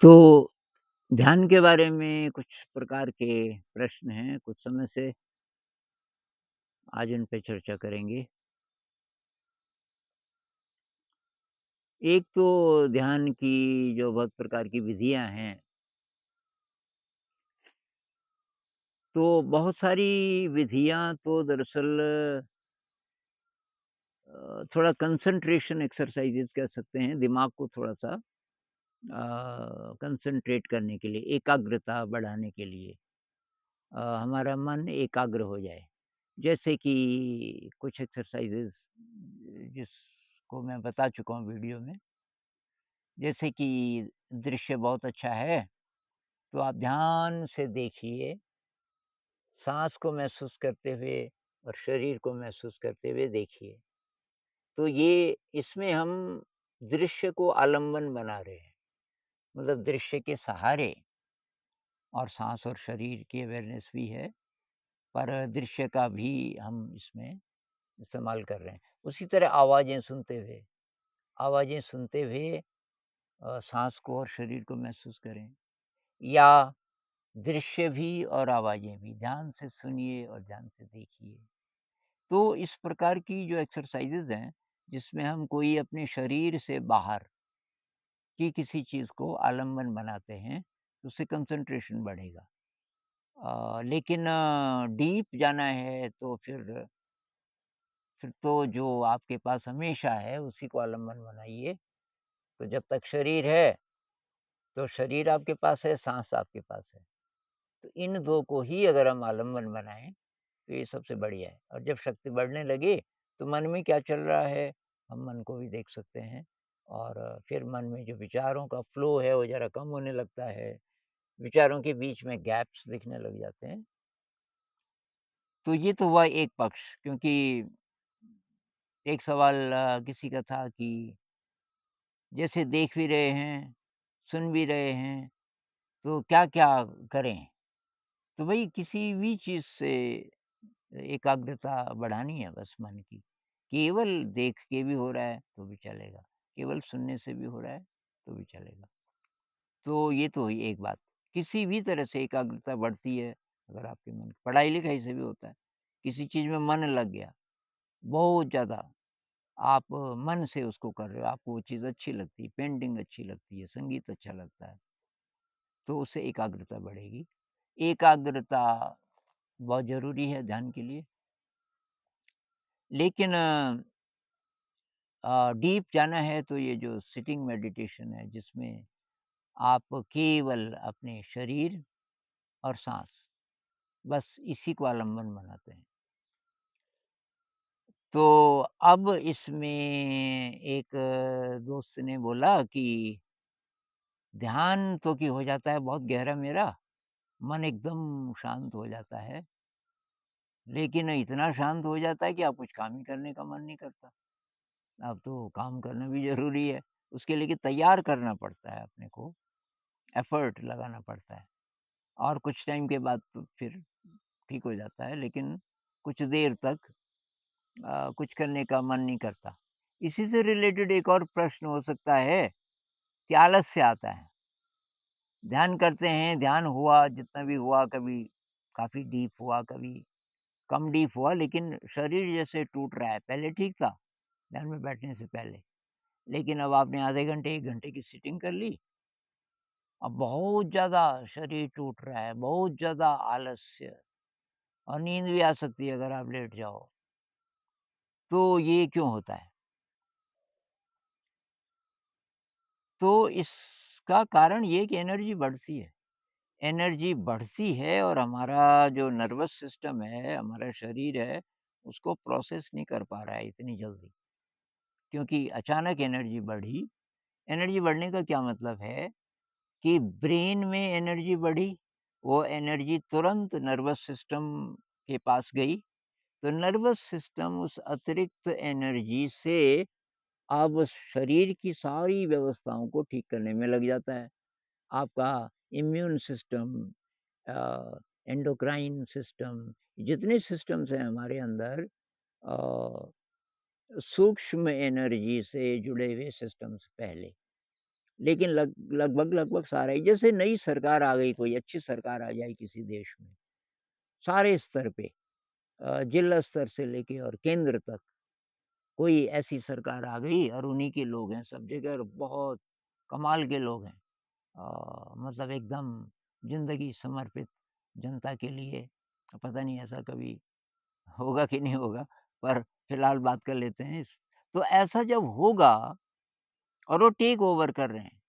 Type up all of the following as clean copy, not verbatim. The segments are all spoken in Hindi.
तो ध्यान के बारे में कुछ प्रकार के प्रश्न हैं, कुछ समय से आज उन पे चर्चा करेंगे। एक तो ध्यान की जो बहुत प्रकार की विधियाँ हैं, तो बहुत सारी विधियाँ तो दरअसल थोड़ा कंसंट्रेशन एक्सरसाइज़ेज़ कह सकते हैं, दिमाग को थोड़ा-सा कंसंट्रेट करने के लिए, एकाग्रता बढ़ाने के लिए हमारा मन एकाग्र हो जाए। जैसे कि कुछ एक्सरसाइज़ेज़ जिसको मैं बता चुका हूँ वीडियो में, जैसे कि दृश्य बहुत अच्छा है, तो आप ध्यान से देखिए, साँस को महसूस करते हुए और शरीर को महसूस करते हुए देखिए। तो ये इसमें हम दृश्य को आलंबन बना रहे हैं, मतलब दृश्य के सहारे और साँस और शरीर की अवेयरनेस भी है, पर दृश्य का भी हम इसमें इस्तेमाल कर रहे हैं। उसी तरह आवाज़ें सुनते हुए साँस को और शरीर को महसूस करें या दृश्य भी और आवाज़ें भी ध्यान से सुनिए और ध्यान से देखिए। तो इस प्रकार की जो एक्सरसाइज़ेज़ हैं, जिसमें हम कोई अपने शरीर से बाहर की किसी चीज़ को आलंबन बनाते हैं, तो उससे कंसंट्रेशन बढ़ेगा। लेकिन डीप जाना है तो फिर तो जो आपके पास हमेशा है, उसी को आलंबन बनाइए। तो जब तक शरीर है, तो शरीर आपके पास है, साँस आपके पास है। तो इन 2 को ही अगर हम आलंबन बनाएँ, तो ये सबसे बढ़िया है। और जब शक्ति बढ़ने लगे, तो मन में क्या चल रहा है, हम मन को भी देख सकते हैं और फिर मन में जो विचारों का फ्लो है, वो ज़रा कम होने लगता है। विचारों के बीच में गैप्स दिखने लग जाते हैं। तो ये तो हुआ एक पक्ष, क्योंकि एक सवाल किसी का था कि जैसे देख भी रहे हैं, सुन भी रहे हैं, तो क्या-क्या करें? तो भई किसी भी चीज़ से एकाग्रता बढ़ानी है बस मन की। केवल देख के भी हो रहा है तो भी चलेगा, केवल सुनने से भी हो रहा है तो भी चलेगा। तो ये तो हुई एक बात। किसी भी तरह से एकाग्रता बढ़ती है अगर आपके मन पढ़ाई-लिखाई से भी होता है। किसी चीज़ में मन लग गया, बहुत ज़्यादा आप मन से उसको कर रहे हो, आपको वो चीज़ अच्छी लगती है, पेंटिंग अच्छी लगती है, संगीत अच्छा लगता है, तो उससे एकाग्रता बढ़ेगी। एकाग्रता बहुत ज़रूरी है ध्यान के लिए। लेकिन डीप जाना है तो ये जो सिटिंग मेडिटेशन है जिसमें आप केवल अपने शरीर और साँस बस इसी को आलंबन बनाते हैं। तो अब इसमें एक दोस्त ने बोला कि ध्यान तो कि हो जाता है बहुत गहरा मेरा, मन एकदम शांत हो जाता है, लेकिन इतना शांत हो जाता है कि आप कुछ काम ही करने का मन नहीं करता। अब तो काम करना भी ज़रूरी है, उसके लिए कि तैयार करना पड़ता है अपने को, एफ़र्ट लगाना पड़ता है और कुछ टाइम के बाद तो फिर ठीक हो जाता है, लेकिन कुछ देर तक कुछ करने का मन नहीं करता। इसी से रिलेटेड एक और प्रश्न हो सकता है कि आलस्य आता है। ध्यान करते हैं, ध्यान हुआ जितना भी हुआ, कभी काफ़ी डीप हुआ, कभी कम डीप हुआ, लेकिन शरीर जैसे टूट रहा है। पहले ठीक था, ध्यान में बैठने से पहले, लेकिन अब आपने आधे घंटे, 1 घंटे की सीटिंग कर ली, अब बहुत ज़्यादा शरीर टूट रहा है, बहुत ज़्यादा आलस्य और नींद भी आ सकती है अगर आप लेट जाओ। तो ये क्यों होता है? तो इसका कारण ये कि एनर्जी बढ़ती है। एनर्जी बढ़ती है और हमारा जो नर्वस सिस्टम है, हमारा शरीर है, उसको प्रोसेस नहीं कर पा रहा है इतनी जल्दी, क्योंकि अचानक एनर्जी बढ़ी। एनर्जी बढ़ने का क्या मतलब है कि ब्रेन में एनर्जी बढ़ी, वो एनर्जी तुरंत नर्वस सिस्टम के पास गई, तो नर्वस सिस्टम उस अतिरिक्त एनर्जी से अब शरीर की सारी व्यवस्थाओं को ठीक करने में लग जाता है। आपका इम्यून सिस्टम एंडोक्राइन सिस्टम, जितने सिस्टम्स हैं हमारे अंदर सूक्ष्म एनर्जी से जुड़े हुए सिस्टम्स पहले, लेकिन लगभग सारा ही जैसे नई सरकार आ गई, कोई अच्छी सरकार आ जाए किसी देश में, सारे स्तर पे जिला स्तर से लेके और केंद्र तक कोई ऐसी सरकार आ गई और उन्हीं के लोग हैं सब जगह और बहुत कमाल के लोग हैं। मतलब एकदम ज़िंदगी समर्पित जनता के लिए। पता नहीं ऐसा कभी होगा कि नहीं होगा, पर फिलहाल बात कर लेते हैं तो ऐसा जब होगा और वो टेक ओवर कर रहे हैं,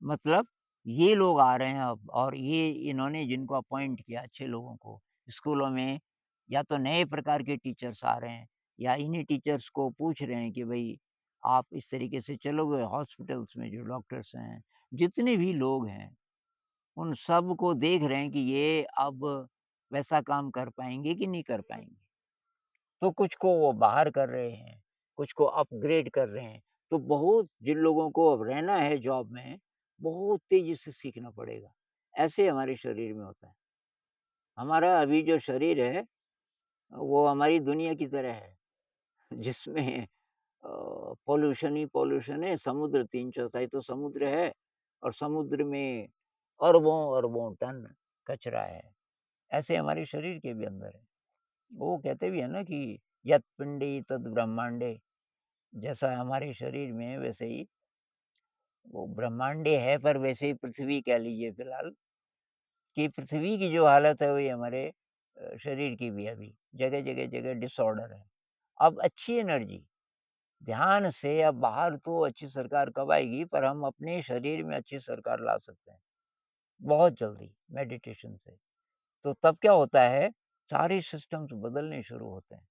मतलब ये लोग आ रहे हैं अब और ये इन्होंने जिनको अपॉइंट किया अच्छे लोगों को, स्कूलों में या तो नए प्रकार के टीचर्स आ रहे हैं या इन्हीं टीचर्स को पूछ रहे हैं कि भई आप इस तरीके से चलोगे हॉस्पिटल्स में जो डॉक्टर्स हैं, जितने भी लोग हैं, उन सब को देख रहे हैं कि ये अब वैसा काम कर पाएँगे कि नहीं कर पाएँगे। तो कुछ को वो बाहर कर रहे हैं, कुछ को अपग्रेड कर रहे हैं। तो बहुत जिन लोगों को अब रहना है जॉब में, बहुत तेज़ी से सीखना पड़ेगा। ऐसे हमारे शरीर में होता है। हमारा अभी जो शरीर है, वो हमारी दुनिया की तरह है, जिसमें पॉल्यूशन ही पॉल्यूशन है, समुद्र 3/4 तो समुद्र है और समुद्र में अरबों-अरबों टन कचरा है। ऐसे हमारे शरीर के भी अंदर है। वो कहते भी है ना कि यत् पिंडी तद् ब्रह्मांडे, जैसा हमारे शरीर में है वैसे ही वो ब्रह्मांडे है, पर वैसे ही पृथ्वी कह लीजिए फिलहाल कि पृथ्वी की जो हालत है वही हमारे शरीर की भी है अभी जगह-जगह डिसऑर्डर है। अब अच्छी एनर्जी ध्यान से अब बाहर तो अच्छी सरकार कब आएगी, पर हम अपने शरीर में अच्छी सरकार ला सकते हैं, बहुत जल्दी मेडिटेशन से। तो तब क्या होता है, सारे सिस्टम्स बदलने शुरू होते हैं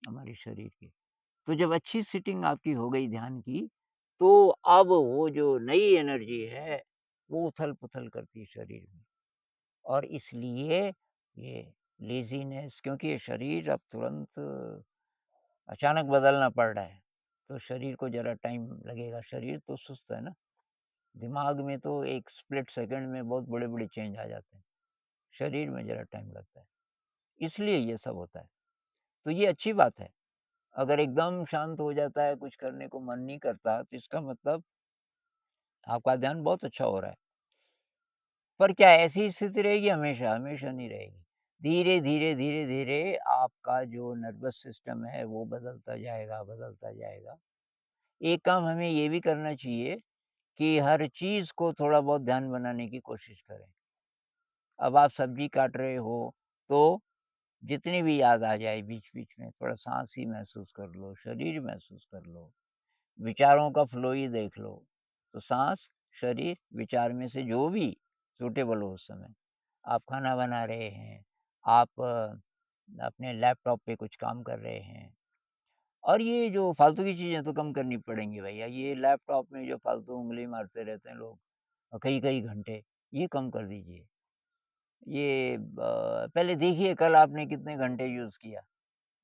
हमारे शरीर के। तो जब अच्छी सीटिंग आपकी हो गई ध्यान की, तो अब वो जो नई एनर्जी है, वो उथल-पुथल करती है शरीर में और इसलिए ये लेज़ीनेस, क्योंकि ये शरीर अब तुरंत अचानक बदलना पड़ रहा है, तो शरीर को ज़रा टाइम लगेगा, शरीर तो सुस्त है ना, दिमाग में तो एक स्प्लिट सेकंड में बहुत बड़े-बड़े चेंज आ जाते हैं, शरीर में ज़रा टाइम लगता है, इसलिए ये सब होता है। तो ये अच्छी बात है, अगर एकदम शांत हो जाता है, कुछ करने को मन नहीं करता, तो इसका मतलब आपका ध्यान बहुत अच्छा हो रहा है। पर क्या ऐसी स्थिति रहेगी हमेशा? हमेशा नहीं रहेगी। धीरे-धीरे, धीरे-धीरे आपका जो नर्वस सिस्टम है वो बदलता जाएगा, बदलता जाएगा। एक काम हमें ये भी करना चाहिए कि हर चीज़ को थोड़ा बहुत ध्यान बनाने की कोशिश करें। अब आप सब्ज़ी काट रहे हो, तो जितनी भी याद आ जाए बीच-बीच में थोड़ा साँस ही महसूस कर लो, शरीर महसूस कर लो, विचारों का फ्लो ही देख लो। तो साँस, शरीर, विचार में से जो भी सूटेबल हो उस समय। आप खाना बना रहे हैं, आप अपने लैपटॉप पे कुछ काम कर रहे हैं और ये जो फालतू की चीज़ें तो कम करनी पड़ेंगी भैया। ये लैपटॉप में जो फालतू उँगली मारते रहते हैं लोग कई-कई घंटे, ये कम कर दीजिए। ये पहले देखिए कल आपने कितने घंटे यूज़ किया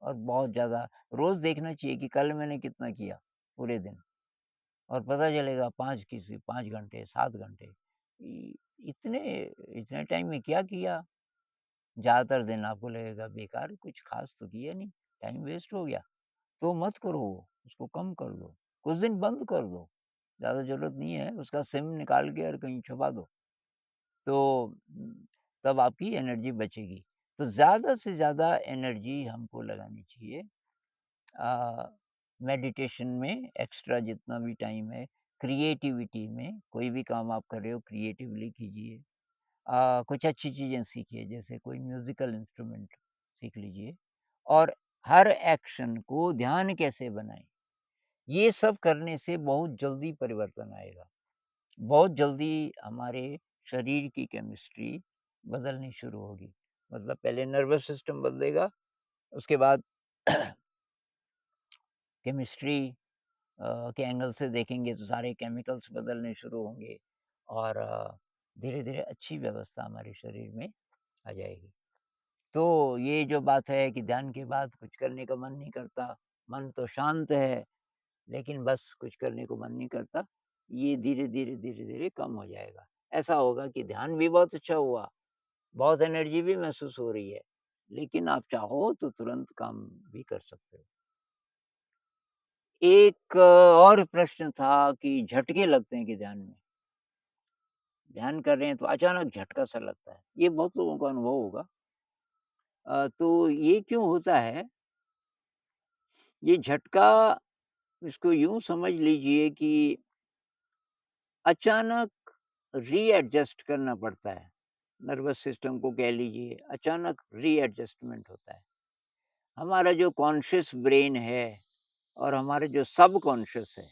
और बहुत ज़्यादा रोज़ देखना चाहिए कि कल मैंने कितना किया पूरे दिन और पता चलेगा 5 घंटे, 7 घंटे। इ इतने इतने टाइम में क्या किया? ज़्यादातर दिन आपको लगेगा बेकार, कुछ ख़ास तो किया नहीं, टाइम वेस्ट हो गया। तो मत करो वो, उसको कम कर दो, कुछ दिन बंद कर दो, ज़्यादा ज़रूरत नहीं है, उसका सिम निकाल के और कहीं छुपा दो, तो तब आपकी एनर्जी बचेगी। तो ज़्यादा से ज़्यादा एनर्जी हमको लगानी चाहिए मेडिटेशन में एक्स्ट्रा जितना भी टाइम है, क्रिएटिविटी में, कोई भी काम आप कर रहे हो क्रिएटिवली कीजिए। कुछ अच्छी चीज़ें सीखिए, जैसे कोई म्यूज़िकल इंस्ट्रूमेंट सीख लीजिए और हर एक्शन को ध्यान कैसे बनाएँ, ये सब करने से बहुत जल्दी परिवर्तन आएगा। बहुत जल्दी हमारे शरीर की केमिस्ट्री बदलनी शुरू होगी। मतलब पहले नर्वस सिस्टम बदलेगा, उसके बाद केमिस्ट्री के एंगल से देखेंगे तो सारे केमिकल्स बदलने शुरू होंगे और धीरे-धीरे अच्छी व्यवस्था हमारे शरीर में आ जाएगी। तो ये जो बात है कि ध्यान के बाद कुछ करने का मन नहीं करता, मन तो शांत है, लेकिन बस कुछ करने को मन नहीं करता, ये धीरे-धीरे, धीरे-धीरे कम हो जाएगा। ऐसा होगा कि ध्यान भी बहुत अच्छा हुआ, बहुत एनर्जी भी महसूस हो रही है, लेकिन आप चाहो तो तुरंत काम भी कर सकते हो। एक और प्रश्न था कि झटके लगते हैं कि ध्यान में? ध्यान कर रहे हैं तो अचानक झटका सा लगता है। ये बहुत लोगों को अनुभव होगा। तो ये क्यों होता है? ये झटका इसको यूँ समझ लीजिए कि अचानक रीएडजस्ट करना पड़ता है। नर्वस सिस्टम को कह लीजिए, अचानक रीएडजस्टमेंट होता है। हमारा जो कॉन्शियस ब्रेन है और हमारा जो सबकॉन्शियस है,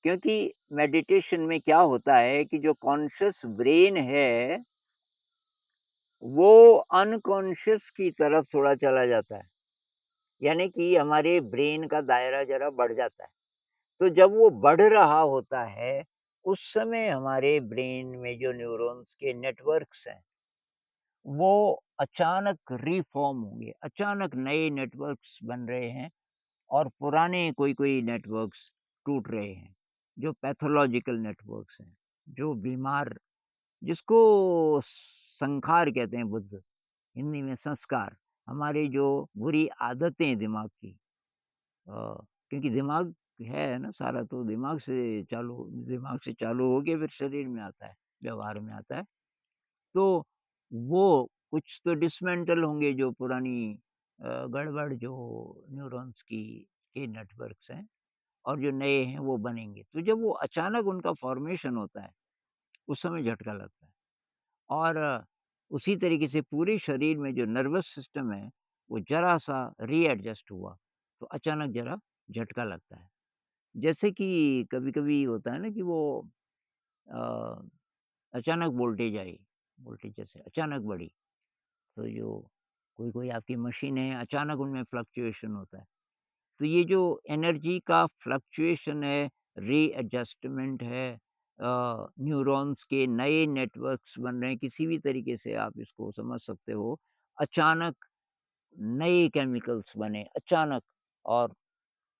क्योंकि मेडिटेशन में क्या होता है कि जो कॉन्शियस ब्रेन है, वो अनकॉन्शियस की तरफ थोड़ा चला जाता है। यानी कि हमारे ब्रेन का दायरा ज़रा बढ़ जाता है। तो जब वो बढ़ रहा होता है, उस समय हमारे ब्रेन में जो न्यूरॉन्स के नेटवर्क्स हैं, वो अचानक रिफ़ॉर्म होंगे, अचानक नए नेटवर्क्स बन रहे हैं और पुराने कोई-कोई नेटवर्क्स टूट रहे हैं, जो पैथोलॉजिकल नेटवर्क्स हैं, जो बीमार जिसको संखार कहते हैं बुद्ध, हिंदी में संस्कार, हमारी जो बुरी आदतें हैं दिमाग की, क्योंकि दिमाग है ना सारा, तो दिमाग से चालू होके फिर शरीर में आता है, व्यवहार में आता है। तो वो कुछ तो डिसमेंटल होंगे जो पुरानी गड़बड़ जो न्यूरॉन्स की के नेटवर्क्स हैं, और जो नए हैं वो बनेंगे। तो जब वो अचानक उनका फ़ॉर्मेशन होता है, उस समय झटका लगता है। और उसी तरीके से पूरे शरीर में जो नर्वस सिस्टम है, वो ज़रा-सा रीएडजस्ट हुआ, तो अचानक ज़रा झटका लगता है। जैसे कि कभी-कभी होता है ना कि वो अ, अचानक वोल्टेज जैसे अचानक बढ़ी, तो जो कोई-कोई आपकी मशीनें हैं, अचानक उनमें फ्लक्चुएशन होता है। तो ये जो एनर्जी का फ्लक्चुएशन है, रीएडजस्टमेंट है, न्यूरॉन्स के नए नेटवर्क्स बन रहे हैं, किसी भी तरीके से आप इसको समझ सकते हो। अचानक नए केमिकल्स बने, अचानक, और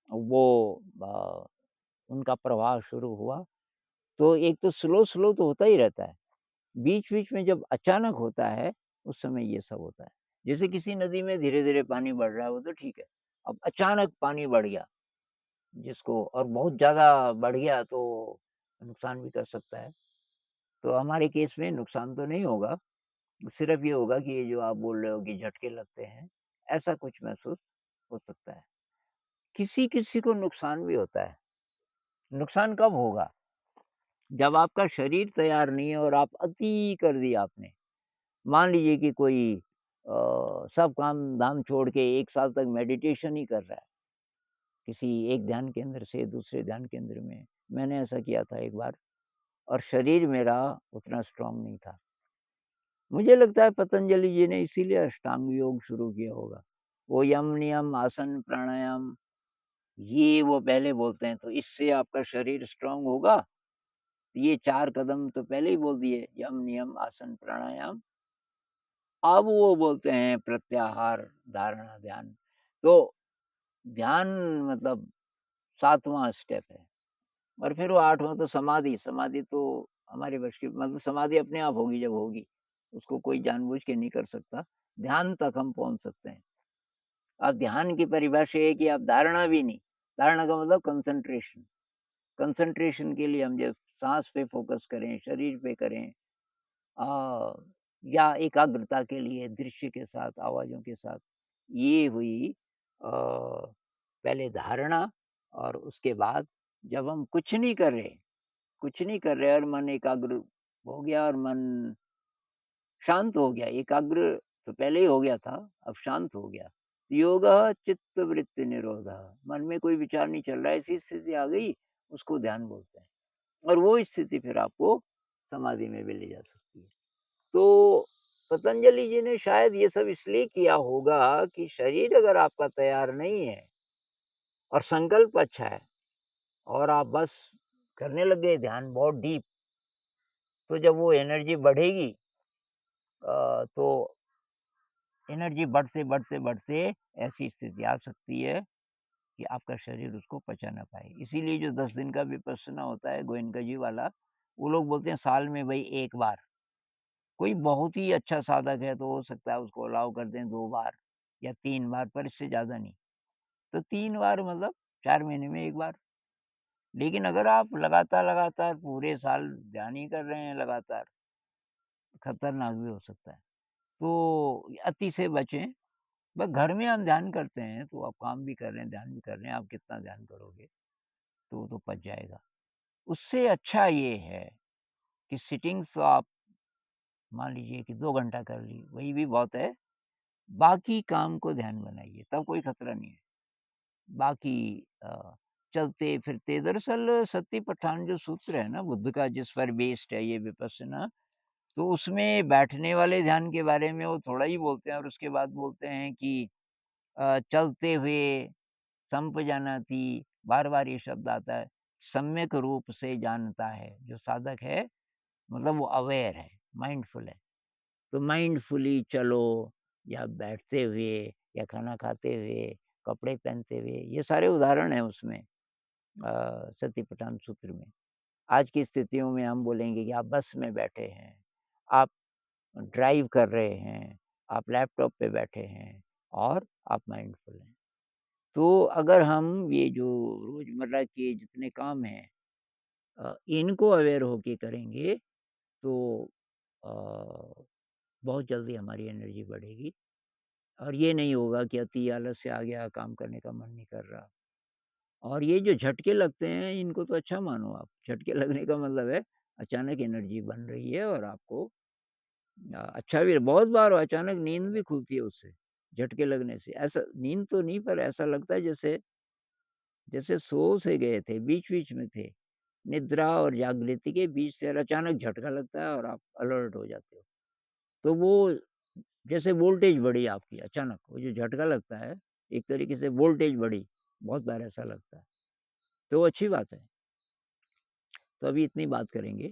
वो अ, उनका प्रवाह शुरू हुआ। तो एक तो स्लो-स्लो तो होता ही रहता है। बीच-बीच में जब अचानक होता है, उस समय ये सब होता है। जैसे किसी नदी में धीरे-धीरे पानी बढ़ रहा है, वो तो ठीक है। अब अचानक पानी बढ़ गया, जिसको और बहुत ज़्यादा बढ़ गया तो नुकसान भी कर सकता है। तो हमारे केस में नुकसान तो नहीं होगा, सिर्फ़ ये होगा कि ये जो आप बोल रहे हो कि झटके लगते हैं, ऐसा कुछ महसूस हो सकता है। किसी-किसी को नुकसान भी होता है। नुकसान कब होगा? जब आपका शरीर तैयार नहीं है और आप अति कर दिया आपने। मान लीजिए कि कोई सब काम-धाम छोड़ के 1 साल तक मेडिटेशन ही कर रहा है, किसी एक ध्यान केंद्र से दूसरे ध्यान केंद्र में। मैंने ऐसा किया था एक बार, और शरीर मेरा उतना स्ट्रॉन्ग नहीं था। मुझे लगता है पतंजलि जी ने इसीलिए अष्टांग योग शुरू किया होगा। वो यम, नियम, आसन, प्राणायाम, ये वो पहले बोलते हैं, तो इससे आपका शरीर स्ट्रॉन्ग होगा। ये 4 कदम तो पहले ही बोल दिए, यम, नियम, आसन, प्राणायाम। अब वो बोलते हैं प्रत्याहार, धारणा, ध्यान। तो ध्यान मतलब 7वाँ स्टेप है, और फिर वो 8वाँ तो समाधि, समाधि तो हमारे वश की, मतलब समाधि अपने आप होगी जब होगी, उसको कोई जानबूझ के नहीं कर सकता। ध्यान तक हम पहुँच सकते हैं। अब ध्यान की परिभाषा ये है कि आप धारणा भी नहीं, धारणा का मतलब कंसंट्रेशन। कंसंट्रेशन के लिए हम जब साँस पे फ़ोकस करें, शरीर पे करें, अ, या एकाग्रता के लिए दृश्य के साथ, आवाज़ों के साथ, ये हुई पहले धारणा। और उसके बाद जब हम कुछ नहीं कर रहे और मन एकाग्र हो गया, और मन शांत हो गया, एकाग्र तो पहले ही हो गया था, अब शांत हो गया। योगः चित्तवृत्ति निरोधः, मन में कोई विचार नहीं चल रहा है, ऐसी स्थिति आ गई, उसको ध्यान बोलते हैं। और वो स्थिति फिर आपको समाधि में भी ले जा सकती है। तो पतंजलि जी ने शायद ये सब इसलिए किया होगा कि शरीर अगर आपका तैयार नहीं है और संकल्प अच्छा है, और आप बस करने लग गए ध्यान बहुत डीप, तो जब वो एनर्जी बढ़ेगी, तो एनर्जी बढ़ते ऐसी स्थिति आ सकती है कि आपका शरीर उसको पचा ना पाए। इसीलिए जो 10 दिन का विपश्यना होता है गोयनका जी वाला, वो लोग बोलते हैं साल में भई 1 बार। कोई बहुत ही अच्छा साधक है तो हो सकता है उसको अलाउ कर दें 2 बार या 3 बार, पर इससे ज़्यादा नहीं। तो 3 बार मतलब 4 महीने में 1 बार। लेकिन अगर आप लगातार पूरे साल ध्यान ही कर रहे हैं लगातार, खतरनाक भी हो सकता है। तो अति से बचें। बस घर में हम ध्यान करते हैं, तो आप काम भी कर रहे हैं, ध्यान भी कर रहे हैं, आप कितना ध्यान करोगे, तो वो तो पच जाएगा। उससे अच्छा ये है कि सिटिंग्स तो आप मान लीजिए कि 2 घंटा कर ली, वही भी बहुत है। बाकी काम को ध्यान बनाइए, तब कोई खतरा नहीं है। बाकी चलते-फिरते दरअसल सती-पठान जो सूत्र है ना बुद्ध का, जिस पर बेस्ड है ये विपश्यना, तो उसमें बैठने वाले ध्यान के बारे में वो थोड़ा ही बोलते हैं और उसके बाद बोलते हैं कि चलते हुए संपजानाति, बार-बार ये शब्द आता है, सम्यक रूप से जानता है। जो साधक है मतलब वो अवेयर है, माइंडफुल है। तो माइंडफुली चलो, या बैठते हुए, या खाना खाते हुए, कपड़े पहनते हुए, ये सारे उदाहरण हैं उसमें सतीपटन सूत्र में। आज की स्थितियों में हम बोलेंगे कि आप बस में बैठे हैं, आप ड्राइव कर रहे हैं, आप लैपटॉप पे बैठे हैं और आप माइंडफुल हैं। तो अगर हम ये जो रोज़मर्रा के जितने काम हैं इनको अवेयर होके करेंगे, तो अ, बहुत जल्दी हमारी एनर्जी बढ़ेगी और ये नहीं होगा कि अति आलस्य आ गया, काम करने का मन नहीं कर रहा। और ये जो झटके लगते हैं, इनको तो अच्छा मानो आप। झटके लगने का मतलब है अचानक एनर्जी बन रही है और आपको अच्छा भी बहुत बार अचानक नींद भी खुलती है उससे, झटके लगने से। ऐसा नींद तो नहीं, पर ऐसा लगता है जैसे जैसे सो से गए थे, बीच-बीच में थे। निद्रा और जागृति के बीच से अचानक झटका लगता है और आप अलर्ट हो जाते हो। तो वो जैसे वोल्टेज बढ़ी आपकी अचानक, वो जो झटका लगता है, एक तरीके से वोल्टेज बढ़ी, बहुत बार ऐसा लगता है। तो वो अच्छी बात है। तो अभी इतनी बात करेंगे।